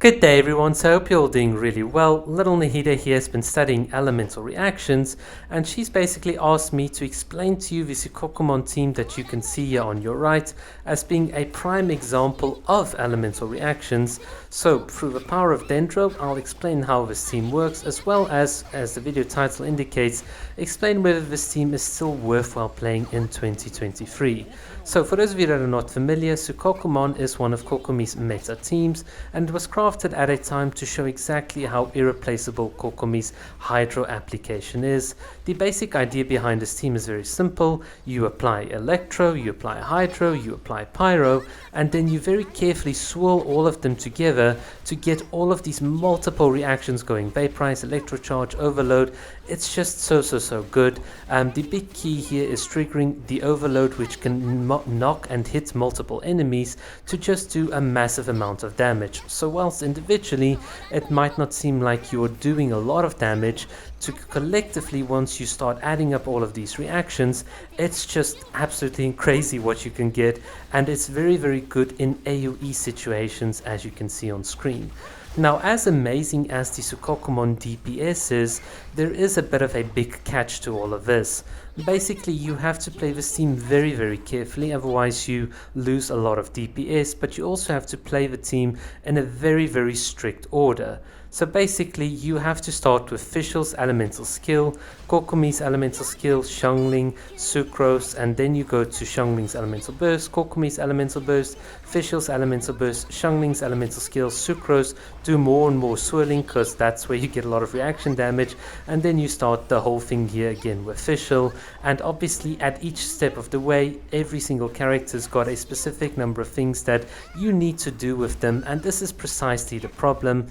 Good day everyone, so I hope you're all doing really well. Little Nahida here has been studying elemental reactions, and she's basically asked me to explain to you the Sukokomon team that you can see here on your right as being a prime example of elemental reactions. So through the power of Dendro, I'll explain how this team works, as well as the video title indicates, explain whether this team is still worthwhile playing in 2023. So for those of you that are not familiar, Sukokomon is one of Kokomi's meta teams, and was crafted at a time to show exactly how irreplaceable Kokomi's Hydro application is. The basic idea behind this team is very simple. You apply Electro, you apply Hydro, you apply Pyro, and then you very carefully swirl all of them together to get all of these multiple reactions going. Vaporize, Electrocharge, Overload. It's just so good. The big key here is triggering the Overload, which can knock and hit multiple enemies to just do a massive amount of damage. So whilst individually it might not seem like you're doing a lot of damage, to collectively, once you start adding up all of these reactions, it's just absolutely crazy what you can get, and it's very good in AoE situations, as you can see on screen. Now, as amazing as the Sukokomon DPS is, there is a bit of a big catch to all of this. Basically, you have to play this team very carefully, otherwise you lose a lot of DPS, but you also have to play the team in a very strict order. So basically, you have to start with Fischl's elemental skill, Kokomi's elemental skill, Xiangling, Sucrose, and then you go to Xiangling's elemental burst, Kokomi's elemental burst, Fischl's elemental burst, Xiangling's elemental skill, Sucrose, do more and more swirling because that's where you get a lot of reaction damage, and then you start the whole thing here again with Fischl. And obviously at each step of the way, every single character's got a specific number of things that you need to do with them, and this is precisely the problem.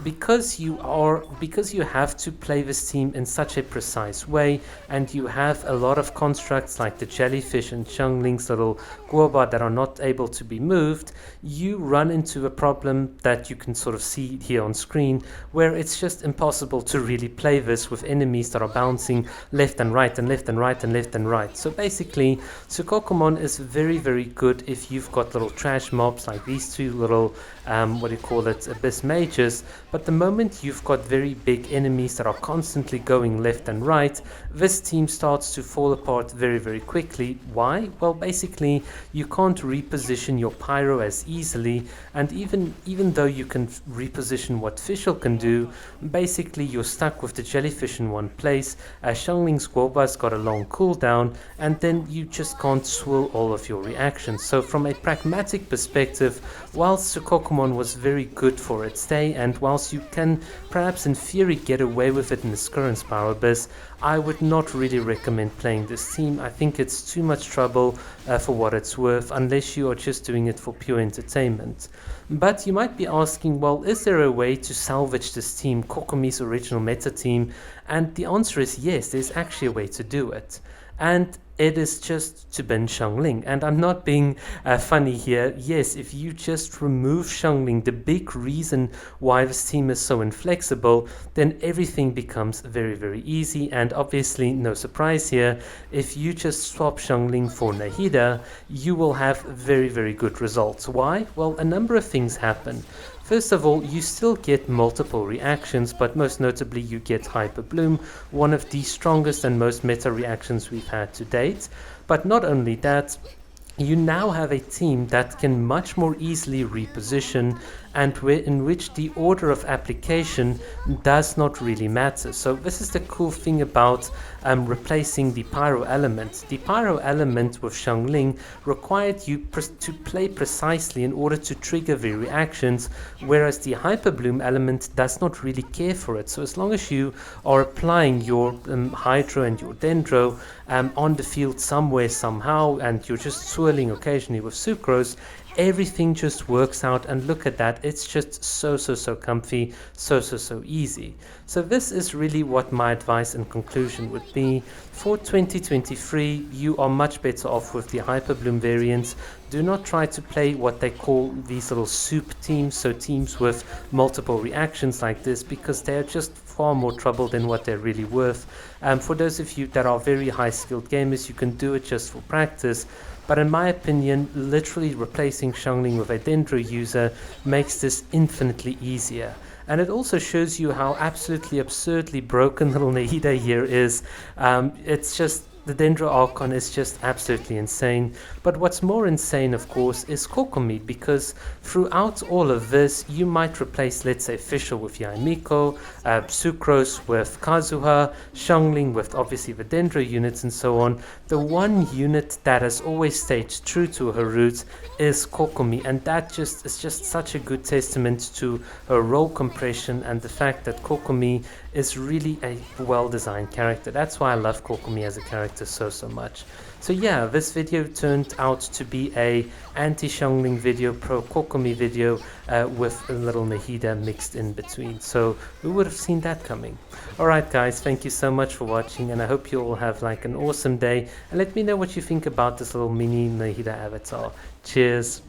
Because you have to play this team in such a precise way, and you have a lot of constructs like the jellyfish and Xiangling's little guoba that are not able to be moved, you run into a problem that you can sort of see here on screen, where it's just impossible to really play this with enemies that are bouncing left and right and left and right and left and right. So basically, Sukokomon is very good if you've got little trash mobs like these two little abyss mages. But the moment you've got very big enemies that are constantly going left and right, this team starts to fall apart very quickly. Why? Well, basically you can't reposition your Pyro as easily, and even though you can reposition what Fischl can do, basically you're stuck with the jellyfish in one place. Xiangling's guoba's got a long cooldown, and then you just can't swirl all of your reactions. So from a pragmatic perspective, whilst Sukokomon was very good for its day, and whilst you can perhaps in theory get away with it in this current Power Abyss, I would not really recommend playing this team. I think it's too much trouble for what it's worth, unless you are just doing it for pure entertainment. But you might be asking, well, is there a way to salvage this team, Kokomi's original meta team? And the answer is yes, there's actually a way to do it. And it is just to ban Xiangling. And I'm not being funny here. Yes, if you just remove Xiangling, the big reason why this team is so inflexible, then everything becomes very easy. And obviously, no surprise here, if you just swap Xiangling for Nahida, you will have very good results. Why? Well, a number of things happen. First of all, you still get multiple reactions, but most notably you get Hyper Bloom, one of the strongest and most meta reactions we've had to date. But not only that, you now have a team that can much more easily reposition, and in which the order of application does not really matter. So this is the cool thing about replacing the Pyro element. The Pyro element with Xiangling required you to play precisely in order to trigger the reactions, whereas the Hyper Bloom element does not really care for it. So as long as you are applying your Hydro and your Dendro on the field somewhere somehow, and you're just swirling occasionally with Sucrose, everything just works out. And look at that, it's just so comfy, so easy. So this is really what my advice and conclusion would be. For 2023, you are much better off with the Hyper Bloom variants. Do not try to play what they call these little soup teams, so teams with multiple reactions like this, because they are just far more trouble than what they're really worth. For those of you that are very high skilled gamers, you can do it just for practice. but in my opinion, literally replacing Xiangling with a Dendro user makes this infinitely easier. And it also shows you how absolutely absurdly broken little Nahida here is. It's just the Dendro Archon is just absolutely insane. But what's more insane, of course, is Kokomi, because throughout all of this, you might replace, let's say, Fischl with Yaemiko, Sucrose with Kazuha, Xiangling with obviously the Dendro units, and so on. The one unit that has always stayed true to her roots is Kokomi, and that is just such a good testament to her role compression and the fact that Kokomi is really a well-designed character. That's why I love Kokomi as a character so much. So yeah, this video turned out to be a anti-Xiangling video, pro Kokomi video with a little Nahida mixed in between. So we would have seen that coming. Alright guys, thank you so much for watching, and I hope you all have like an awesome day, and let me know what you think about this little mini Nahida avatar. Cheers!